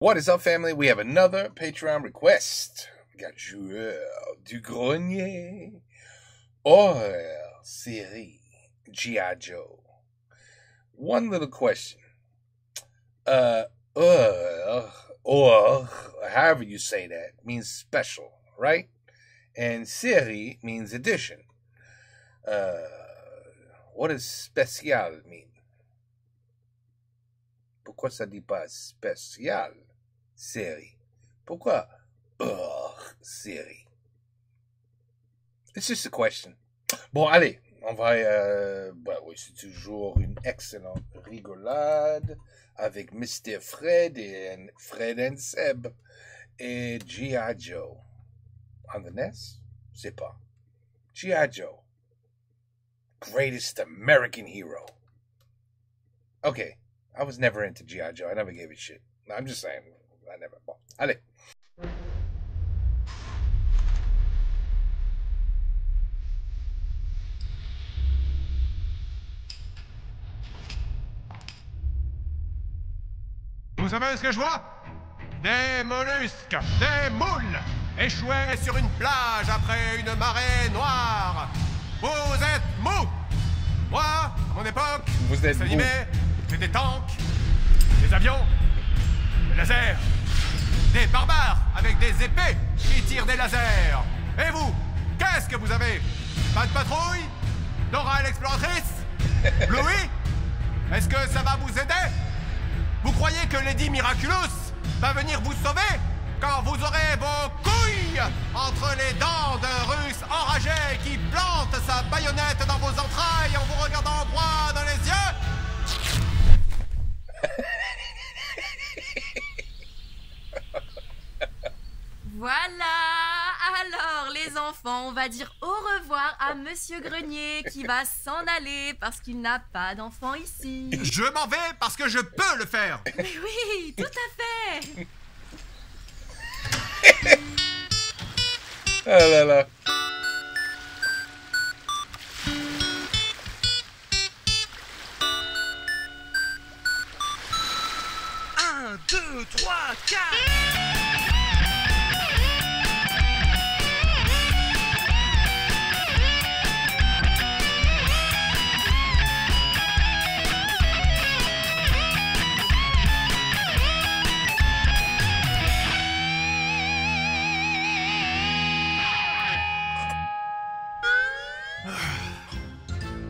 What is up, family? We have another Patreon request. We got Joueur Du Grenier, Hors-série, G.I. Joe. One little question. Or, however you say that, means special, right? And série means edition. What does spécial mean? Pourquoi ça dit pas spécial série? Pourquoi hors-série? It's just a question. Bon, allez, on va... oui, c'est toujours une excellente rigolade avec Mr. Fred and Seb et G.I. Joe. On the NES? C'est pas. G.I. Joe. Greatest American hero. Okay. I was never into G.I. Joe. I never gave it shit. I'm just saying. I never. Bon, allez. Vous savez ce que je vois? Des mollusques, des moules, échoués sur une plage après une marée noire. Vous êtes mous. Moi, à mon époque, Vous êtes animé, c'était des tanks, des avions, des lasers, des barbares avec des épées qui tirent des lasers. Et vous, qu'est-ce que vous avez? Pas de patrouille? Dora l'exploratrice? Bluey? Est-ce que ça va vous aider? Vous croyez que Lady Miraculous va venir vous sauver quand vous aurez vos couilles entre les dents d'un russe enragé qui plante sa baïonnette dans vos entrailles en vous regardant droit dans les yeux? Voilà. Alors les enfants, on va dire au revoir à Monsieur Grenier qui va s'en aller parce qu'il n'a pas d'enfant ici. Je m'en vais parce que je peux le faire. Mais oui, tout à fait. Ah là là. Un, deux, trois, quatre.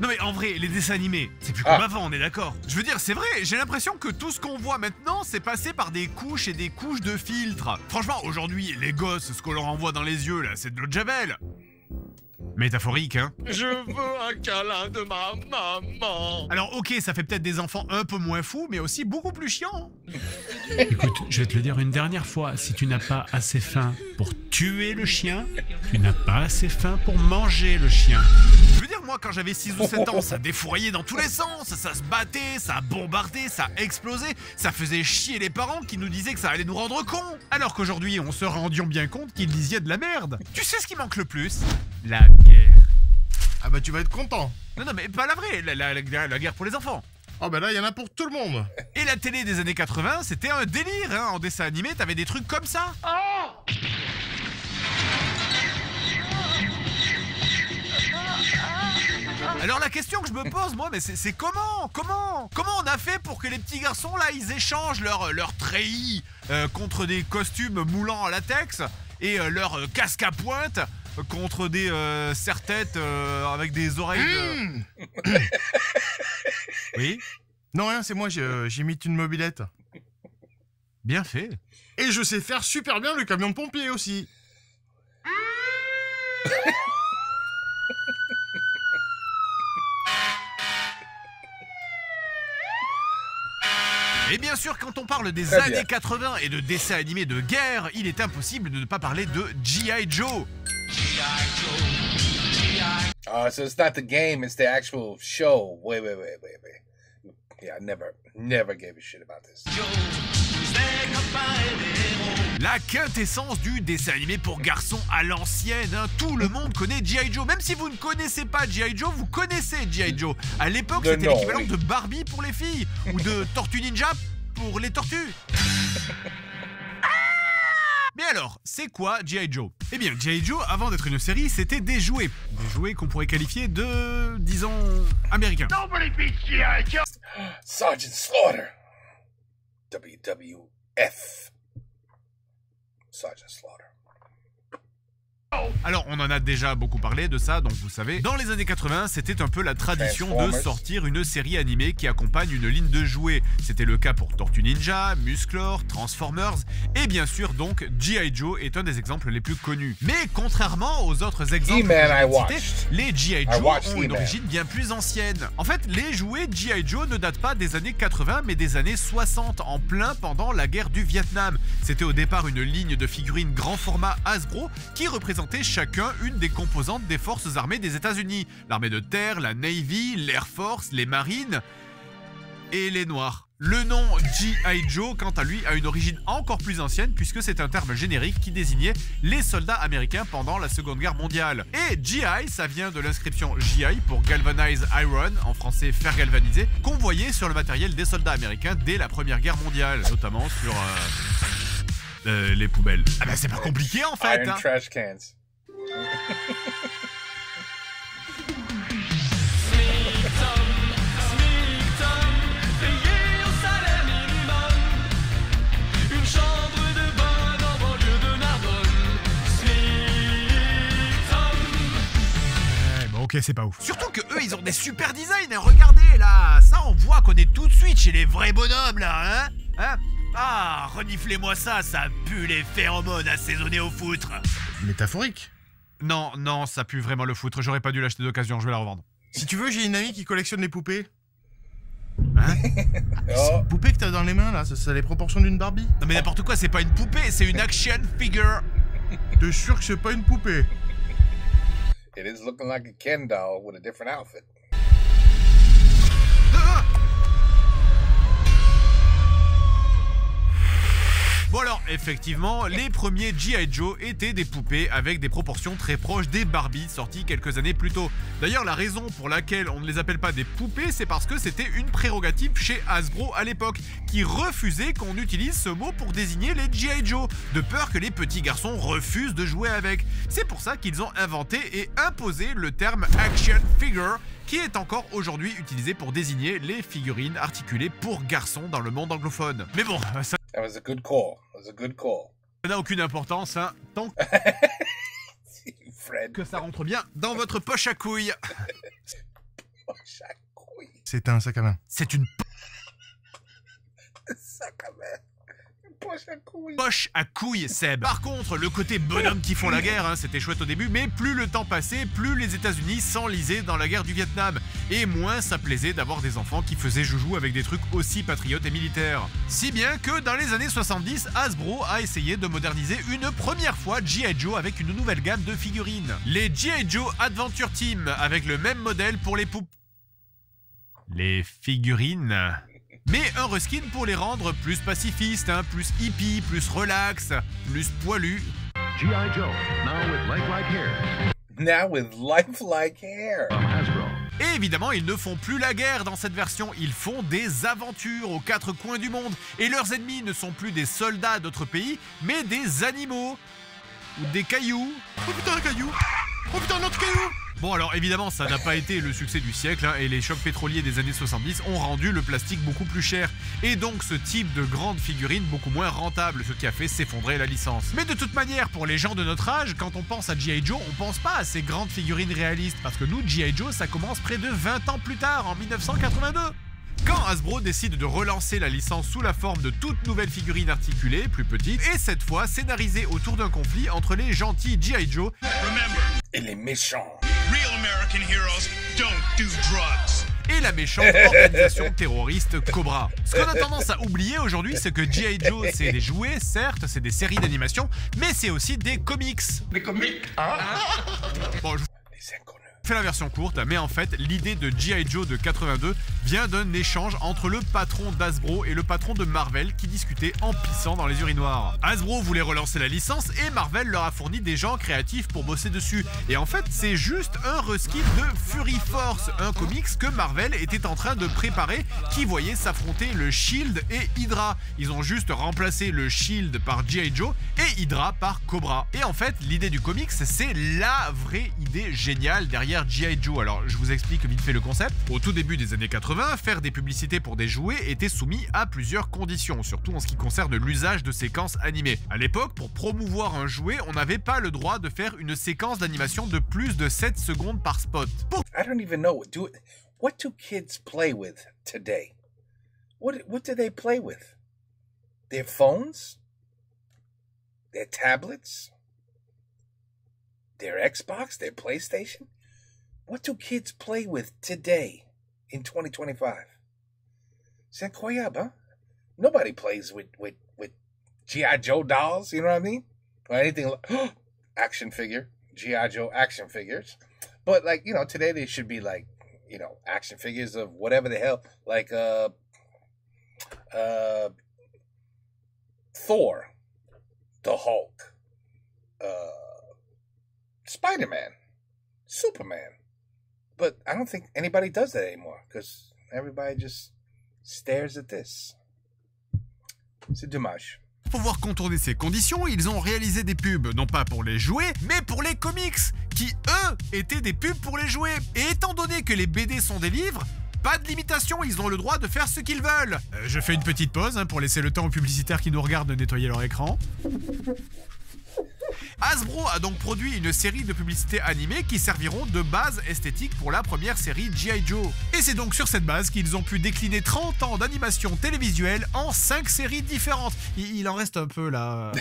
Non mais en vrai, les dessins animés, c'est plus comme avant, on est d'accord. Je veux dire, c'est vrai, j'ai l'impression que tout ce qu'on voit maintenant, c'est passé par des couches et des couches de filtres. Franchement, aujourd'hui, les gosses, ce qu'on leur envoie dans les yeux, là, c'est de l'eau de javel. Métaphorique, hein. Je veux un câlin de ma maman. Alors ok, ça fait peut-être des enfants un peu moins fous, mais aussi beaucoup plus chiants. Écoute, je vais te le dire une dernière fois, si tu n'as pas assez faim pour tuer le chien, tu n'as pas assez faim pour manger le chien. Je veux dire, moi, quand j'avais 6 ou 7 ans, ça défouraillait dans tous les sens, ça se battait, ça bombardait, ça explosait, ça faisait chier les parents qui nous disaient que ça allait nous rendre cons. Alors qu'aujourd'hui, on se rendions bien compte qu'ils disaient de la merde. Tu sais ce qui manque le plus? La guerre. Ah bah tu vas être content. Non, mais pas la vraie, la guerre pour les enfants. Oh bah là, il y en a pour tout le monde. Et la télé des années 80, c'était un délire, hein. En dessin animé, t'avais des trucs comme ça. Alors la question que je me pose, moi, mais c'est comment on a fait pour que les petits garçons, là, ils échangent leur treillis contre des costumes moulants en latex et leur casque à pointe contre des serre-têtes avec des oreilles de... Oui? Non rien, c'est moi, j'imite une mobilette. Bien fait. Et je sais faire super bien le camion de pompier aussi. Et bien sûr, quand on parle des Très années bien. 80 et de dessins animés de guerre, il est impossible de ne pas parler de G.I. Joe. So it's not the game, it's the actual show. Wait. Yeah, I never gave a shit about this. La quintessence du dessin animé pour garçons à l'ancienne, hein. Tout le monde connaît G.I. Joe. Même si vous ne connaissez pas G.I. Joe, vous connaissez G.I. Joe. À l'époque, De c'était nom, l'équivalent oui. de Barbie pour les filles ou de Tortue Ninja pour les tortues. Alors, c'est quoi G.I. Joe? Eh bien, G.I. Joe, avant d'être une série, c'était des jouets. Des jouets qu'on pourrait qualifier de, disons, américains. Sergeant Slaughter. WWF. Sergeant Slaughter. Alors, on en a déjà beaucoup parlé de ça, donc vous savez. Dans les années 80, c'était un peu la tradition de sortir une série animée qui accompagne une ligne de jouets. C'était le cas pour Tortue Ninja, Musclor, Transformers, et bien sûr donc G.I. Joe est un des exemples les plus connus. Mais contrairement aux autres exemples les G.I. Joe ont une origine bien plus ancienne. En fait, les jouets G.I. Joe ne datent pas des années 80, mais des années 60, en plein pendant la guerre du Vietnam. C'était au départ une ligne de figurines grand format Hasbro qui représentait chacun une des composantes des forces armées des États-Unis. L'armée de terre, la Navy, l'Air Force, les Marines et les Noirs. Le nom G.I. Joe, quant à lui, a une origine encore plus ancienne puisque c'est un terme générique qui désignait les soldats américains pendant la Seconde Guerre mondiale. Et G.I., ça vient de l'inscription G.I. pour Galvanized Iron, en français fer galvanisé, qu'on voyait sur le matériel des soldats américains dès la Première Guerre mondiale, notamment sur les poubelles. Ah bah c'est pas compliqué en fait. Iron trash cans. Ok, c'est pas ouf. Surtout que eux, ils ont des super designs, hein. Regardez là, ça on voit qu'on est tout de suite chez les vrais bonhommes là, hein. Ah, reniflez-moi ça, ça pue les phéromones assaisonnés au foutre. Métaphorique. Non, non, ça pue vraiment le foutre, j'aurais pas dû l'acheter d'occasion, je vais la revendre. Si tu veux, j'ai une amie qui collectionne les poupées. Hein? C'est une poupée que t'as dans les mains là, ça a les proportions d'une Barbie. Non mais n'importe quoi, c'est pas une poupée, c'est une action figure. T'es sûr que c'est pas une poupée? It is looking like a Ken doll with a different outfit. Bon alors, effectivement, les premiers G.I. Joe étaient des poupées avec des proportions très proches des Barbie sorties quelques années plus tôt. D'ailleurs, la raison pour laquelle on ne les appelle pas des poupées, c'est parce que c'était une prérogative chez Hasbro à l'époque, qui refusait qu'on utilise ce mot pour désigner les G.I. Joe, de peur que les petits garçons refusent de jouer avec. C'est pour ça qu'ils ont inventé et imposé le terme action figure, qui est encore aujourd'hui utilisé pour désigner les figurines articulées pour garçons dans le monde anglophone. Mais bon, ça... That was a good call. That was a good call. Ça n'a aucune importance, hein, tant Fred. que ça rentre bien dans votre poche à couilles. Poche à couilles. C'est un sac à main. C'est une Sac à main. Une poche à couilles. poche à couilles, Seb. Par contre, le côté bonhomme qui font la guerre, hein, c'était chouette au début, mais plus le temps passait, plus les États-Unis s'enlisaient dans la guerre du Vietnam. Et moins ça plaisait d'avoir des enfants qui faisaient joujou avec des trucs aussi patriotes et militaires. Si bien que dans les années 70, Hasbro a essayé de moderniser une première fois G.I. Joe avec une nouvelle gamme de figurines. Les G.I. Joe Adventure Team, avec le même modèle pour les poupées. Les figurines. Mais un reskin pour les rendre plus pacifistes, hein, plus hippie, plus relax, plus poilu. G.I. Joe, now with lifelike hair. Now with lifelike hair. From Hasbro. Et évidemment, ils ne font plus la guerre dans cette version, ils font des aventures aux quatre coins du monde. Et leurs ennemis ne sont plus des soldats d'autres pays, mais des animaux. Ou des cailloux. Oh putain, un caillou! Oh putain, un autre caillou! Bon alors évidemment ça n'a pas été le succès du siècle, hein, et les chocs pétroliers des années 70 ont rendu le plastique beaucoup plus cher, et donc ce type de grande figurine beaucoup moins rentable, ce qui a fait s'effondrer la licence. Mais de toute manière, pour les gens de notre âge, quand on pense à G.I. Joe, on pense pas à ces grandes figurines réalistes, parce que nous, G.I. Joe, ça commence près de 20 ans plus tard, en 1982. Quand Hasbro décide de relancer la licence sous la forme de toute nouvelle figurine articulée, plus petite, et cette fois scénarisée autour d'un conflit entre les gentils G.I. Joe Et les méchants. Real American heroes don't do drugs. et la méchante organisation terroriste Cobra. Ce qu'on a tendance à oublier aujourd'hui, c'est que G.I. Joe, c'est des jouets, certes, c'est des séries d'animation, mais c'est aussi des comics. Des comiques, hein? Bon, Les inconnus. Fais la version courte, mais en fait, l'idée de G.I. Joe de 82 vient d'un échange entre le patron d'Hasbro et le patron de Marvel qui discutaient en pissant dans les urinoirs. Hasbro voulait relancer la licence et Marvel leur a fourni des gens créatifs pour bosser dessus. Et en fait, c'est juste un reskin de Fury Force, un comics que Marvel était en train de préparer qui voyait s'affronter le Shield et Hydra. Ils ont juste remplacé le Shield par G.I. Joe et Hydra par Cobra. Et en fait, l'idée du comics, c'est la vraie idée géniale derrière G.I. Joe. Alors, je vous explique vite fait le concept. Au tout début des années 80, faire des publicités pour des jouets était soumis à plusieurs conditions, surtout en ce qui concerne l'usage de séquences animées. À l'époque, pour promouvoir un jouet, on n'avait pas le droit de faire une séquence d'animation de plus de 7 secondes par spot. I don't even know. What do kids play with today? What do they play with? Their phones? Their tablets? Their Xbox? Their PlayStation? What do kids play with today in 2025? C'est incroyable, huh? Nobody plays with G.I. Joe dolls, you know what I mean? Or anything like action figure, G.I. Joe action figures. But like, you know, today they should be like, you know, action figures of whatever the hell, like Thor, the Hulk, Spider-Man, Superman. But I don't think anybody does that anymore because everybody just stares at this. C'est dommage. Pour pouvoir contourner ces conditions, ils ont réalisé des pubs, non pas pour les jouets, mais pour les comics, qui eux étaient des pubs pour les jouets. Et étant donné que les BD sont des livres, pas de limitation, ils ont le droit de faire ce qu'ils veulent. Je fais une petite pause pour laisser le temps aux publicitaires qui nous regardent de nettoyer leur écran. Hasbro a donc produit une série de publicités animées qui serviront de base esthétique pour la première série G.I. Joe. Et c'est donc sur cette base qu'ils ont pu décliner 30 ans d'animation télévisuelle en 5 séries différentes. Il en reste un peu là.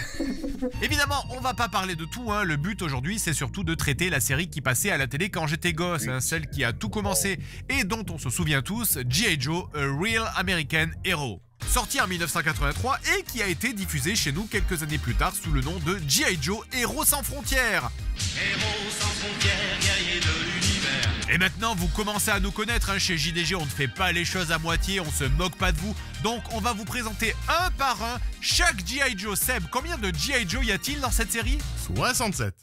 Évidemment, on va pas parler de tout, hein. Le but aujourd'hui, c'est surtout de traiter la série qui passait à la télé quand j'étais gosse, hein, celle qui a tout commencé et dont on se souvient tous, G.I. Joe, A Real American Hero. Sorti en 1983 et qui a été diffusé chez nous quelques années plus tard sous le nom de G.I. Joe Héros sans frontières. Héros sans frontières, guerriers de l'univers. Et maintenant vous commencez à nous connaître, hein. Chez JDG on ne fait pas les choses à moitié, on se moque pas de vous. Donc on va vous présenter un par un chaque G.I. Joe. Seb, combien de G.I. Joe y a-t-il dans cette série? 67.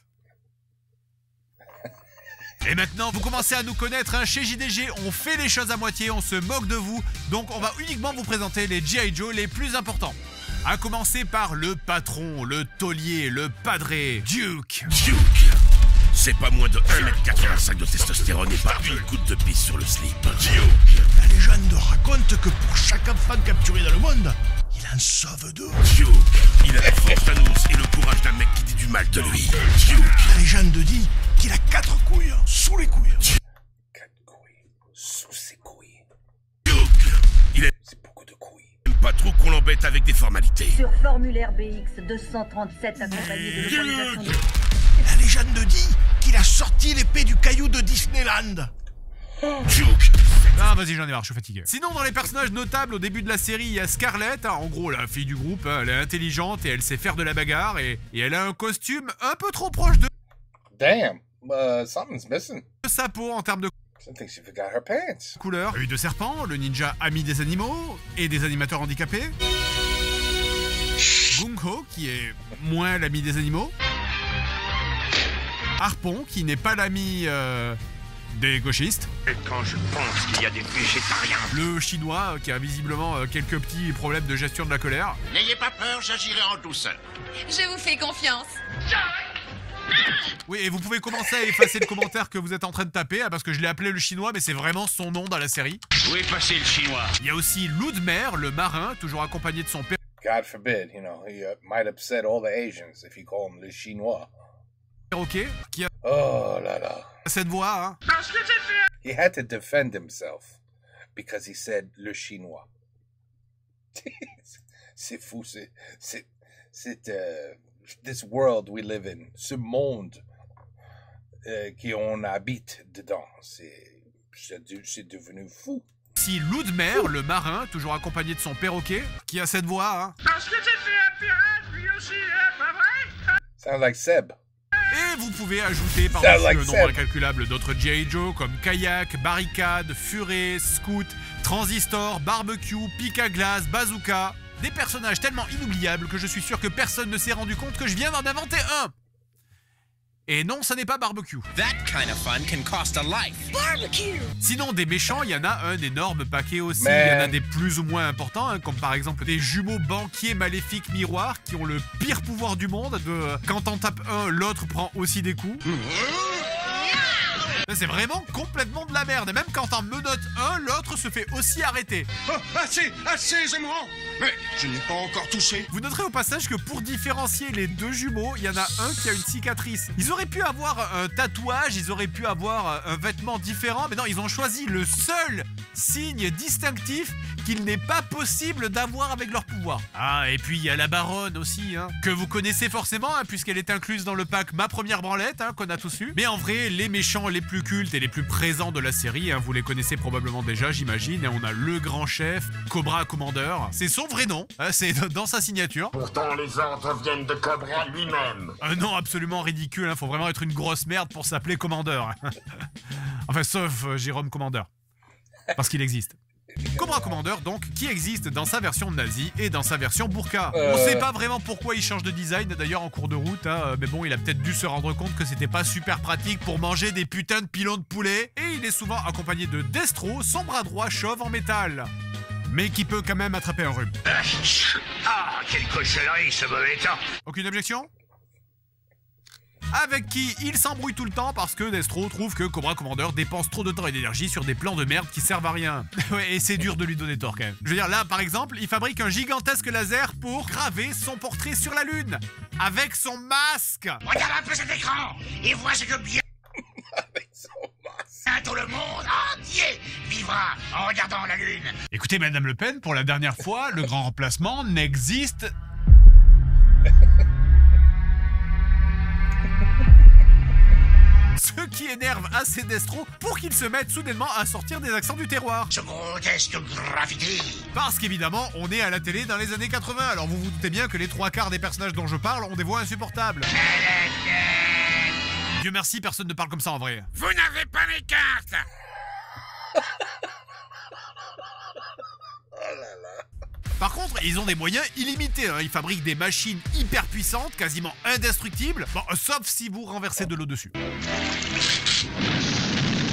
Et maintenant, vous commencez à nous connaître, hein. Chez JDG, on fait les choses à moitié, on se moque de vous. Donc, on va uniquement vous présenter les G.I. Joe les plus importants. À commencer par le patron, le taulier, le padré, Duke. Duke, c'est pas moins de 1m85 de testostérone et pas une goutte de pisse sur le slip. Duke, La légende raconte que pour chaque enfant capturé dans le monde, il en sauve 2. Duke, il a la force d'annonce et le courage d'un mec qui dit du mal de lui. Duke, La légende dit qu'il a 4 couilles sous les couilles. 4 couilles sous ses couilles. Duke, il aime C'est beaucoup de couilles. pas trop qu'on l'embête avec des formalités. Sur formulaire BX 237 accompagné de localisation de... La légende dit qu'il a sorti l'épée du caillou de Disneyland. Duke, Ah, vas-y, j'en ai marre, je suis fatigué. Sinon, dans les personnages notables au début de la série, il y a Scarlett, hein, en gros la fille du groupe, hein, elle est intelligente et elle sait faire de la bagarre et elle a un costume un peu trop proche de Damn, something's missing. sa peau en termes de I think she forgot her pants. couleur. Œil de serpent, le ninja ami des animaux et des animateurs handicapés. Gung-Ho, qui est moins l'ami des animaux. Harpon, qui n'est pas l'ami des gauchistes. Et quand je pense qu'il y a des végétariens. Le chinois, qui a visiblement quelques petits problèmes de gestion de la colère. N'ayez pas peur, j'agirai en douceur. Je vous fais confiance. Oui, et vous pouvez commencer à effacer le commentaire que vous êtes en train de taper, hein, parce que je l'ai appelé le chinois, mais c'est vraiment son nom dans la série. Où est passé le chinois? Il y a aussi Ludmer, le marin, toujours accompagné de son père. God forbid, you know, he might upset all the Asians if you call him le chinois. Perroquet, qui a Oh là là. cette voix, hein. He had to defend himself because he said le chinois. C'est fou, c'est this world we live in, ce monde qu'on habite dedans, c'est devenu fou. Si Ludmer, le marin, toujours accompagné de son perroquet, qui a cette voix, hein. Sounds like Seb. Et Et vous pouvez ajouter par-dessus like le nombre Seb. incalculable d'autres G.I. Joe comme Kayak, Barricade, Furet, Scout, Transistor, Barbecue, Pic à glace, Bazooka. Des personnages tellement inoubliables que je suis sûr que personne ne s'est rendu compte que je viens d'en inventer un. Et non, ça n'est pas Barbecue. That kind of fun can cost a life. Barbecue! Sinon, des méchants, il y en a un énorme paquet aussi. Il Man. y en a des plus ou moins importants, hein, comme par exemple des jumeaux banquiers maléfiques miroirs qui ont le pire pouvoir du monde. Quand t'en tapes un, l'autre prend aussi des coups. C'est vraiment complètement de la merde. Et même quand t'en menottes un, l'autre se fait aussi arrêter. Oh, assez, je me rends. Mais je n'ai pas encore touché. Vous noterez au passage que pour différencier les deux jumeaux, il y en a un qui a une cicatrice. Ils auraient pu avoir un tatouage, ils auraient pu avoir un vêtement différent, mais non, ils ont choisi le seul signe distinctif qu'il n'est pas possible d'avoir avec leur pouvoir. Ah, et puis il y a la baronne aussi, hein, que vous connaissez forcément, hein, puisqu'elle est incluse dans le pack Ma Première Branlette, hein, qu'on a tous eu. Mais en vrai, les méchants les plus cultes et les plus présents de la série, hein, vous les connaissez probablement déjà, j'imagine, et on a le grand chef, Cobra Commander. C'est son vrai nom, hein, c'est dans sa signature. Pourtant, les ordres viennent de Cobra lui-même. Un nom absolument ridicule, hein, faut vraiment être une grosse merde pour s'appeler Commander. Enfin, sauf Jérôme Commander. Parce qu'il existe. Cobra Commander, donc, qui existe dans sa version nazie et dans sa version burqa. On sait pas vraiment pourquoi il change de design, d'ailleurs, en cours de route, hein, mais bon, il a peut-être dû se rendre compte que c'était pas super pratique pour manger des putains de pilons de poulet, et il est souvent accompagné de Destro, son bras droit chauve en métal. Mais qui peut quand même attraper un rhume. Ah, quelle cochonnerie ce mauvais temps. Aucune objection ? Avec qui il s'embrouille tout le temps parce que Destro trouve que Cobra Commander dépense trop de temps et d'énergie sur des plans de merde qui servent à rien. Ouais, et c'est dur de lui donner tort quand même. Je veux dire, là par exemple, il fabrique un gigantesque laser pour graver son portrait sur la Lune. Avec son masque. Regarde un peu cet écran et vois ce que bien Avec son masque. tout le monde entier vivra en regardant la Lune. Écoutez, Madame Le Pen, pour la dernière fois, le grand remplacement n'existe... Ce qui énerve assez Destro pour qu'il se mette soudainement à sortir des accents du terroir. Ce grotesque graffiti. Parce qu'évidemment, on est à la télé dans les années 80, alors vous vous doutez bien que les 3/4 des personnages dont je parle ont des voix insupportables. Dieu merci, personne ne parle comme ça en vrai. Vous n'avez pas mes cartes. Par contre, ils ont des moyens illimités, hein. Ils fabriquent des machines hyper puissantes, quasiment indestructibles, bon, sauf si vous renversez de l'eau dessus.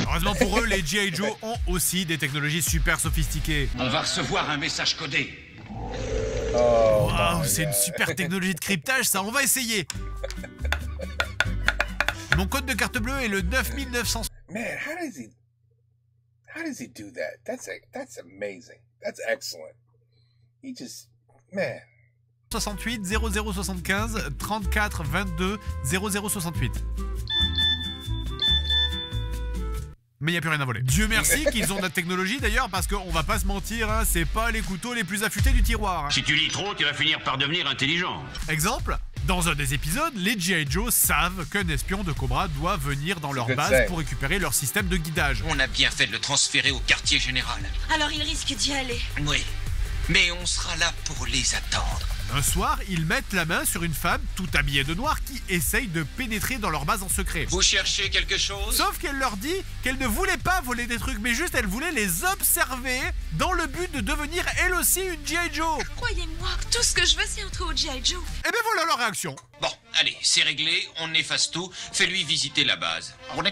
Heureusement pour eux, les G.I. Joe ont aussi des technologies super sophistiquées. On va recevoir un message codé. Oh, Waouh, c'est une super technologie de cryptage, ça, on va essayer. Mon code de carte bleue est le 9900. Man, how does he do that? That's amazing. That's excellent. He just, man. 68 0075 34 22 0068. Mais il n'y a plus rien à voler. Dieu merci qu'ils ont de la technologie d'ailleurs, parce qu'on va pas se mentir, hein, c'est pas les couteaux les plus affûtés du tiroir. Hein. Si tu lis trop, tu vas finir par devenir intelligent. Exemple, dans un des épisodes, les G.I. Joe savent qu'un espion de Cobra doit venir dans leur base pour récupérer leur système de guidage. On a bien fait de le transférer au quartier général. Alors il risque d'y aller. Oui, mais on sera là pour les attendre. Un soir, ils mettent la main sur une femme tout habillée de noir qui essaye de pénétrer dans leur base en secret. Vous cherchez quelque chose? Sauf qu'elle leur dit qu'elle ne voulait pas voler des trucs, mais juste elle voulait les observer dans le but de devenir elle aussi une G.I. Joe. Croyez-moi, tout ce que je veux c'est entrer au G.I. Joe. Et ben voilà leur réaction. Bon, allez, c'est réglé, on efface tout, fais-lui visiter la base. On est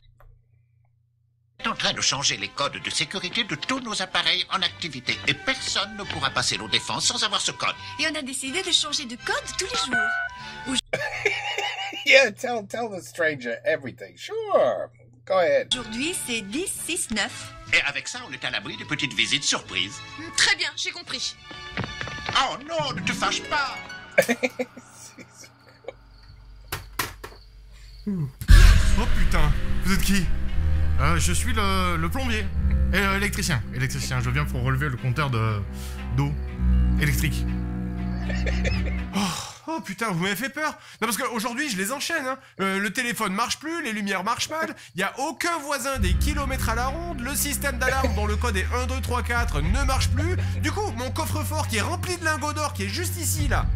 en train de changer les codes de sécurité de tous nos appareils en activité. Et personne ne pourra passer nos défenses sans avoir ce code. Et on a décidé de changer de code tous les jours. Yeah, tell the stranger everything. Sure. Go ahead. Aujourd'hui, c'est 10-6-9. Et avec ça, on est à l'abri des petites visites surprises. Très bien, j'ai compris. Oh non, ne te fâche pas. Oh putain, vous êtes qui? Je suis le plombier. Et l'électricien. Électricien, je viens pour relever le compteur d'eau électrique. Oh putain, vous m'avez fait peur. Non, parce qu'aujourd'hui, je les enchaîne. Hein. Le téléphone marche plus, les lumières marchent mal. Il y a aucun voisin des kilomètres à la ronde. Le système d'alarme dont le code est 1, 2, 3, 4 ne marche plus. Du coup, mon coffre-fort qui est rempli de lingots d'or, qui est juste ici, là.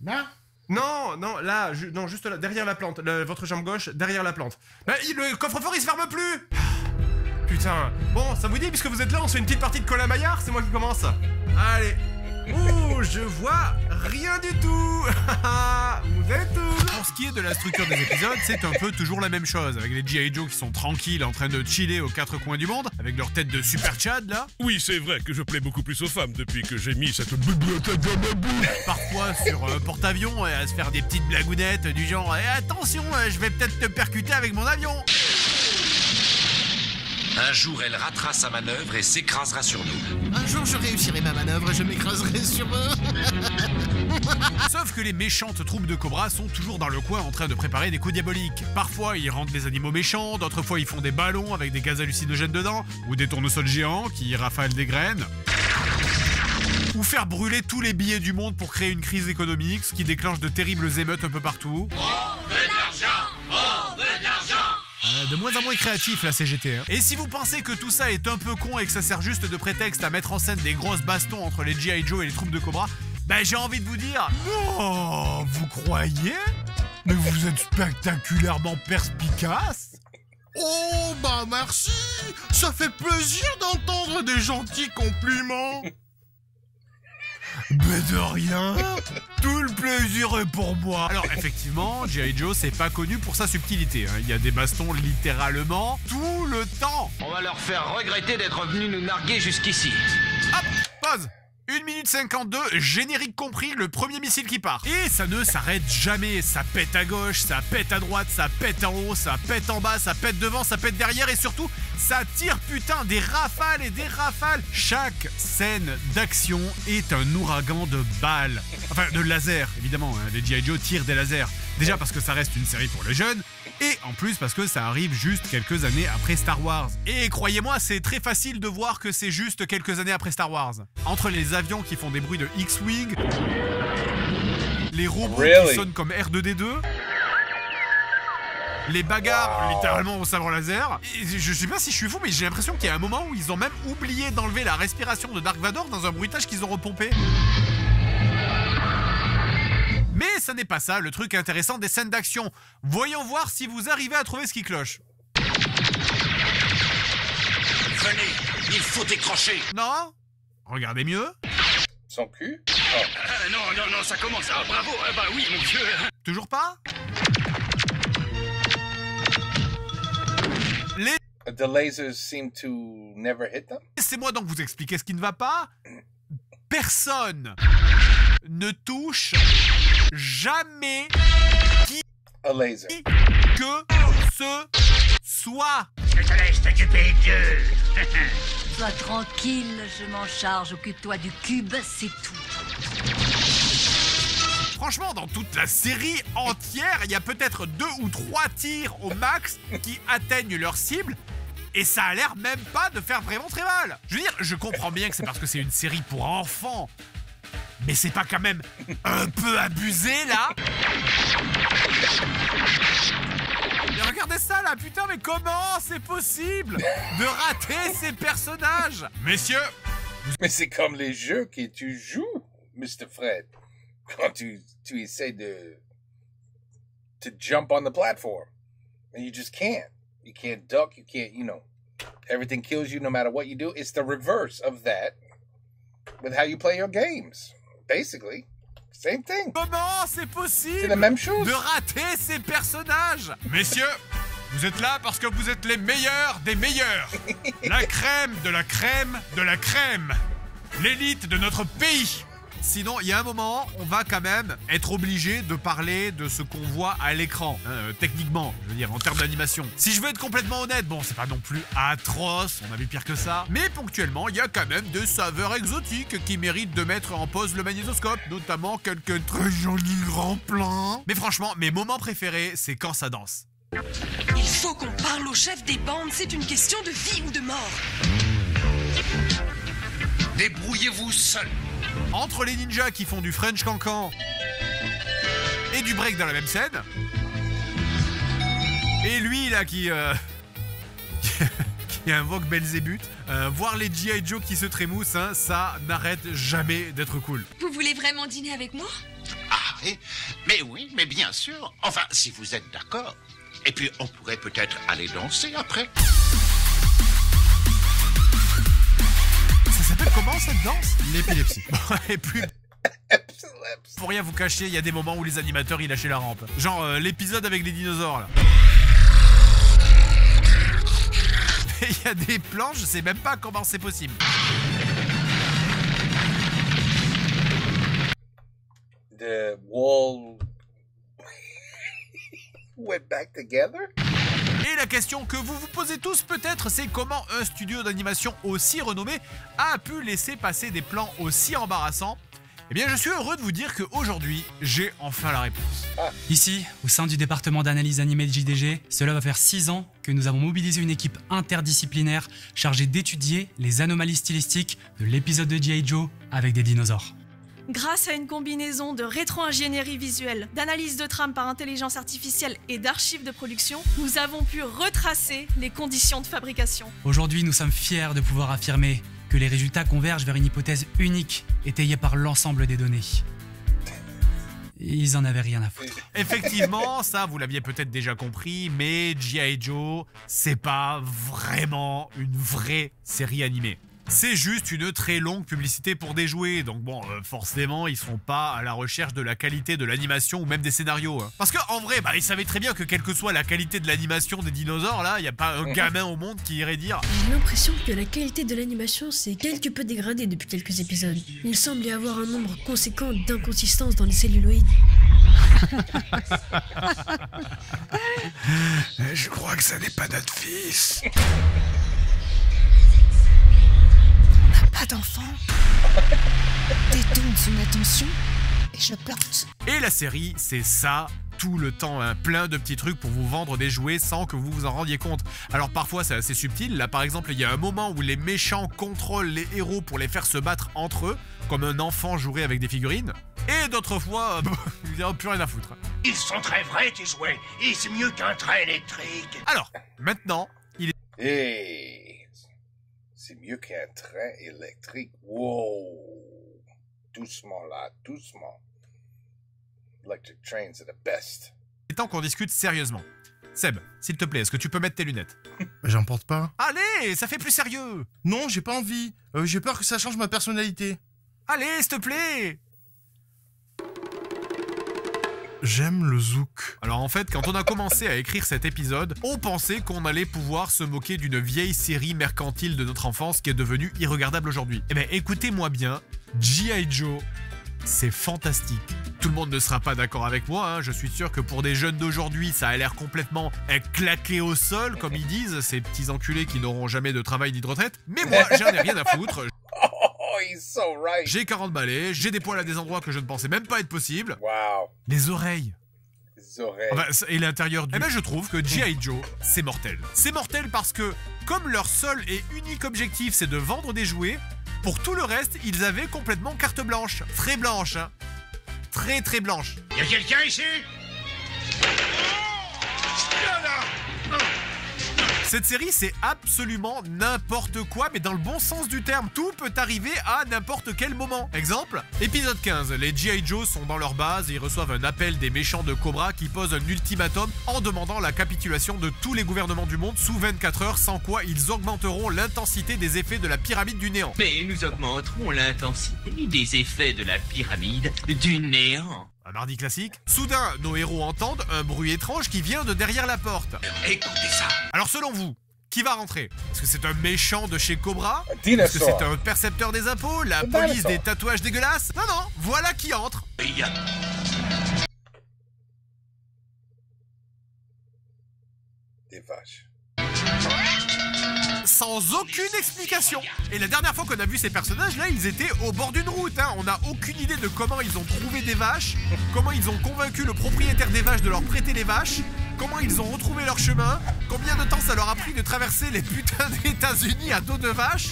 Là, Non, non, là, non, juste là, derrière la plante. Votre jambe gauche, derrière la plante. Bah, le coffre-fort, il se ferme plus. Putain. Bon, ça vous dit, puisque vous êtes là, on se fait une petite partie de Colin Maillard. C'est moi qui commence. Allez. Ouh, je vois rien du tout. Vous êtes où? Pour ce qui est de la structure des épisodes, c'est un peu toujours la même chose, avec les G.I. Joe qui sont tranquilles en train de chiller aux quatre coins du monde, avec leur tête de super Chad là. Oui, c'est vrai que je plais beaucoup plus aux femmes depuis que j'ai mis cette bibliothèque dans ma bouche. Parfois sur porte-avions, à se faire des petites blagounettes du genre attention, je vais peut-être te percuter avec mon avion. Un jour, elle ratera sa manœuvre et s'écrasera sur nous. Un jour, je réussirai ma manœuvre et je m'écraserai sur eux. Sauf que les méchantes troupes de cobras sont toujours dans le coin en train de préparer des coups diaboliques. Parfois, ils rendent les animaux méchants, d'autres fois, ils font des ballons avec des gaz hallucinogènes dedans, ou des tournesols géants qui rafalent des graines. Ou faire brûler tous les billets du monde pour créer une crise économique, ce qui déclenche de terribles émeutes un peu partout. On veut de l'argent! On veut de l'argent! De moins en moins créatif la CGT. Hein. Et si vous pensez que tout ça est un peu con et que ça sert juste de prétexte à mettre en scène des grosses bastons entre les G.I. Joe et les troupes de Cobra, bah j'ai envie de vous dire non, vous croyez? Mais vous êtes spectaculairement perspicace. Oh bah merci. Ça fait plaisir d'entendre des gentils compliments. Mais de rien. Tout le plaisir est pour moi. Alors effectivement, G.I. Joe c'est pas connu pour sa subtilité. Hein. Il y a des bastons littéralement tout le temps. On va leur faire regretter d'être venus nous narguer jusqu'ici. Hop, pause. 1 minute 52, générique compris, le premier missile qui part. Et ça ne s'arrête jamais, ça pète à gauche, ça pète à droite, ça pète en haut, ça pète en bas, ça pète devant, ça pète derrière et surtout, ça tire putain des rafales et des rafales. Chaque scène d'action est un ouragan de balles. Enfin, de lasers, évidemment, hein. Les G.I. Joe tirent des lasers. Déjà parce que ça reste une série pour les jeunes, et en plus parce que ça arrive juste quelques années après Star Wars. Et croyez-moi, c'est très facile de voir que c'est juste quelques années après Star Wars. Entre les avions qui font des bruits de X-Wing, les robots qui sonnent comme R2D2, les bagarres littéralement au sabre laser. Et je sais pas si je suis fou, mais j'ai l'impression qu'il y a un moment où ils ont même oublié d'enlever la respiration de Dark Vador dans un bruitage qu'ils ont repompé. Mais ça n'est pas ça, le truc intéressant des scènes d'action. Voyons voir si vous arrivez à trouver ce qui cloche. Venez, il faut décrocher. Non? Regardez mieux. Son cul? Non, ça commence. Ah, bravo. Bah oui, mon Dieu. Toujours pas? The lasers seem to never hit them. Laissez-moi donc vous expliquer ce qui ne va pas. Personne ne touche jamais a laser. Que ce soit. Je te laisse t'occuper d'eux. Sois tranquille, je m'en charge. Occupe-toi du cube, c'est tout. Franchement, dans toute la série entière, il y a peut-être 2 ou 3 tirs au max qui atteignent leur cible. Et ça a l'air même pas de faire vraiment très mal. Je veux dire, je comprends bien que c'est parce que c'est une série pour enfants. Mais c'est pas quand même un peu abusé, là? Mais regardez ça, là, putain, mais comment c'est possible de rater ces personnages? Messieurs! Mais c'est comme les jeux que tu joues, Mr. Fred. Quand tu essaies de jump on the platform. And you just can't. You can't duck, you can't, everything kills you no matter what you do. It's the reverse of that with how you play your games. Basically, same thing. Comment c'est possible? C'est la même chose. De rater ces personnages? Messieurs, vous êtes là parce que vous êtes les meilleurs des meilleurs. La crème de la crème de la crème. L'élite de notre pays. Sinon, il y a un moment, on va quand même être obligé de parler de ce qu'on voit à l'écran. Techniquement, je veux dire, en termes d'animation. Si je veux être complètement honnête, bon, c'est pas non plus atroce, on a vu pire que ça. Mais ponctuellement, il y a quand même des saveurs exotiques qui méritent de mettre en pause le magnétoscope. Notamment quelques très jolis grands plans. Mais franchement, mes moments préférés, c'est quand ça danse. Il faut qu'on parle au chef des bandes, c'est une question de vie ou de mort. Débrouillez-vous seul. Entre les ninjas qui font du French cancan et du break dans la même scène, et lui là qui invoque Belzébuth, voir les G.I. Joe qui se trémoussent, hein, ça n'arrête jamais d'être cool. Vous voulez vraiment dîner avec moi? Ah, préparé. Mais oui, mais bien sûr. Enfin, si vous êtes d'accord. Et puis, on pourrait peut-être aller danser après. Ça s'appelle comment cette danse? L'épilepsie. Et plus... Pour rien vous cacher, il y a des moments où les animateurs ils lâchaient la rampe. Genre l'épisode avec les dinosaures là. Il y a des plans, je sais même pas comment c'est possible. The wall went back together. Et la question que vous vous posez tous peut-être, c'est comment un studio d'animation aussi renommé a pu laisser passer des plans aussi embarrassants. Eh bien, je suis heureux de vous dire qu'aujourd'hui, j'ai enfin la réponse. Ici, au sein du département d'analyse animée de JDG, cela va faire 6 ans que nous avons mobilisé une équipe interdisciplinaire chargée d'étudier les anomalies stylistiques de l'épisode de G.I. Joe avec des dinosaures. Grâce à une combinaison de rétro-ingénierie visuelle, d'analyse de trame par intelligence artificielle et d'archives de production, nous avons pu retracer les conditions de fabrication. Aujourd'hui, nous sommes fiers de pouvoir affirmer que les résultats convergent vers une hypothèse unique, étayée par l'ensemble des données. Ils en avaient rien à foutre. Effectivement, ça vous l'aviez peut-être déjà compris, mais G.I. Joe, c'est pas vraiment une vraie série animée. C'est juste une très longue publicité pour des jouets, donc bon, forcément, ils sont pas à la recherche de la qualité de l'animation ou même des scénarios. Hein. Parce qu'en vrai, ils savaient très bien que quelle que soit la qualité de l'animation des dinosaures, là, il n'y a pas un gamin au monde qui irait dire... J'ai l'impression que la qualité de l'animation s'est quelque peu dégradée depuis quelques épisodes. Il semble y avoir un nombre conséquent d'inconsistances dans les celluloïdes. Je crois que ça n'est pas notre fils. Pas d'enfant. Détourne son attention et je plante. Et la série, c'est ça tout le temps, hein. Plein de petits trucs pour vous vendre des jouets sans que vous vous en rendiez compte. Alors parfois c'est assez subtil, là par exemple il y a un moment où les méchants contrôlent les héros pour les faire se battre entre eux, comme un enfant jouerait avec des figurines. Et d'autres fois, il n'y a plus rien à foutre. Ils sont très vrais tes jouets, et c'est mieux qu'un train électrique. Alors, maintenant, il est... Hey. C'est mieux qu'un train électrique. Wow. Doucement là, doucement. Electric trains are the best. Il est temps qu'on discute sérieusement. Seb, s'il te plaît, est-ce que tu peux mettre tes lunettes? J'en porte pas. Allez, ça fait plus sérieux. Non, j'ai pas envie. J'ai peur que ça change ma personnalité. Allez, s'il te plaît. J'aime le zouk. Alors en fait, quand on a commencé à écrire cet épisode, on pensait qu'on allait pouvoir se moquer d'une vieille série mercantile de notre enfance qui est devenue irregardable aujourd'hui. Eh bien, écoutez-moi bien, G.I. Joe, c'est fantastique. Tout le monde ne sera pas d'accord avec moi, hein. Je suis sûr que pour des jeunes d'aujourd'hui, ça a l'air complètement claqué au sol, comme ils disent, ces petits enculés qui n'auront jamais de travail ni de retraite. Mais moi, j'en ai rien à foutre. So right. J'ai 40 balais, j'ai des poils à des endroits que je ne pensais même pas être possible. Wow. Les oreilles. Les oreilles. Enfin, et l'intérieur du... Eh ben je trouve que G.I. Joe, c'est mortel. C'est mortel parce que, comme leur seul et unique objectif, c'est de vendre des jouets, pour tout le reste, ils avaient complètement carte blanche. Très blanche, hein. Très très blanche. Y'a quelqu'un ici? Cette série, c'est absolument n'importe quoi, mais dans le bon sens du terme. Tout peut arriver à n'importe quel moment. Exemple, épisode 15, les G.I. Joe sont dans leur base et ils reçoivent un appel des méchants de Cobra qui posent un ultimatum en demandant la capitulation de tous les gouvernements du monde sous 24 heures, sans quoi ils augmenteront l'intensité des effets de la pyramide du néant. Mais nous augmenterons l'intensité des effets de la pyramide du néant. Un mardi classique. Soudain, nos héros entendent un bruit étrange qui vient de derrière la porte. Écoutez ça. Alors selon vous, qui va rentrer? Est-ce que c'est un méchant de chez Cobra? Est-ce que c'est un percepteur des impôts? La police des tatouages dégueulasses? Non, non, voilà qui entre. Des vaches. Sans aucune explication. Et la dernière fois qu'on a vu ces personnages-là, ils étaient au bord d'une route. Hein. On n'a aucune idée de comment ils ont trouvé des vaches, comment ils ont convaincu le propriétaire des vaches de leur prêter les vaches, comment ils ont retrouvé leur chemin, combien de temps ça leur a pris de traverser les putains d'États-Unis à dos de vache.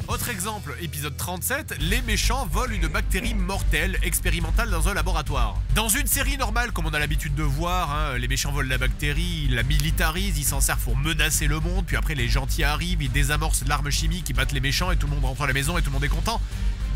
Autre exemple, épisode 37, les méchants volent une bactérie mortelle expérimentale dans un laboratoire. Dans une série normale, comme on a l'habitude de voir, hein, les méchants volent la bactérie, ils la militarisent, ils s'en servent pour menacer le monde, puis après les gentils arrivent, ils désamorcent l'arme chimique, ils battent les méchants et tout le monde rentre à la maison et tout le monde est content.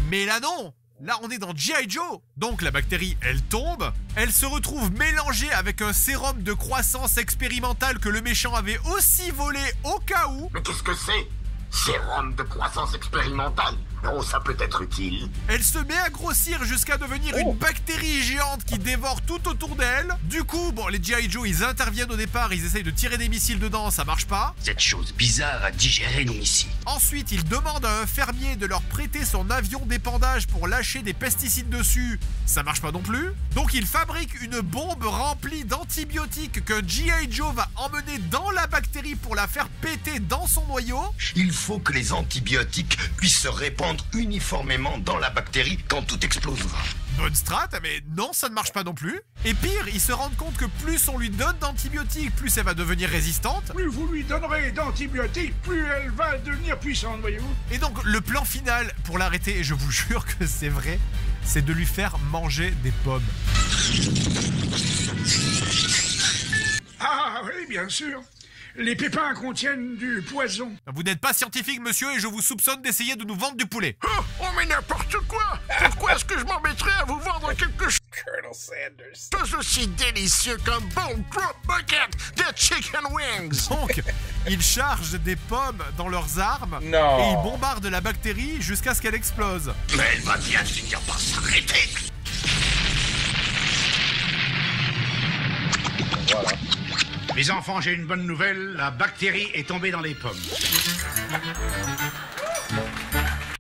Mais là non, Là, on est dans G.I. Joe. Donc la bactérie, elle tombe. Elle se retrouve mélangée avec un sérum de croissance expérimentale que le méchant avait aussi volé au cas où. Mais qu'est-ce que c'est? Sérum de croissance expérimentale? Oh, ça peut être utile. Elle se met à grossir jusqu'à devenir une bactérie géante qui dévore tout autour d'elle. Du coup, bon, les G.I. Joe, ils interviennent au départ, ils essayent de tirer des missiles dedans, ça marche pas. Cette chose bizarre a digéré nos missiles. Ensuite, ils demandent à un fermier de leur prêter son avion d'épandage pour lâcher des pesticides dessus. Ça marche pas non plus. Donc, ils fabriquent une bombe remplie d'antibiotiques que G.I. Joe va emmener dans la bactérie pour la faire péter dans son noyau. Il faut que les antibiotiques puissent se répandre uniformément dans la bactérie quand tout explosera. Bonne strat, mais non, ça ne marche pas non plus. Et pire, ils se rendent compte que plus on lui donne d'antibiotiques, plus elle va devenir résistante. Plus vous lui donnerez d'antibiotiques, plus elle va devenir puissante, voyez-vous. Et donc, le plan final pour l'arrêter, et je vous jure que c'est vrai, c'est de lui faire manger des pommes. Ah oui, bien sûr. Les pépins contiennent du poison. Vous n'êtes pas scientifique, monsieur, et je vous soupçonne d'essayer de nous vendre du poulet. Oh, mais n'importe quoi! Pourquoi est-ce que je m'embêterais à vous vendre quelque chose Colonel Sanders. tout aussi délicieux qu'un bon gros bucket de chicken wings? Donc, ils chargent des pommes dans leurs armes Non. et ils bombardent la bactérie jusqu'à ce qu'elle explose. Mais elle va bien finir par s'arrêter. Voilà. Les enfants, j'ai une bonne nouvelle, la bactérie est tombée dans les pommes.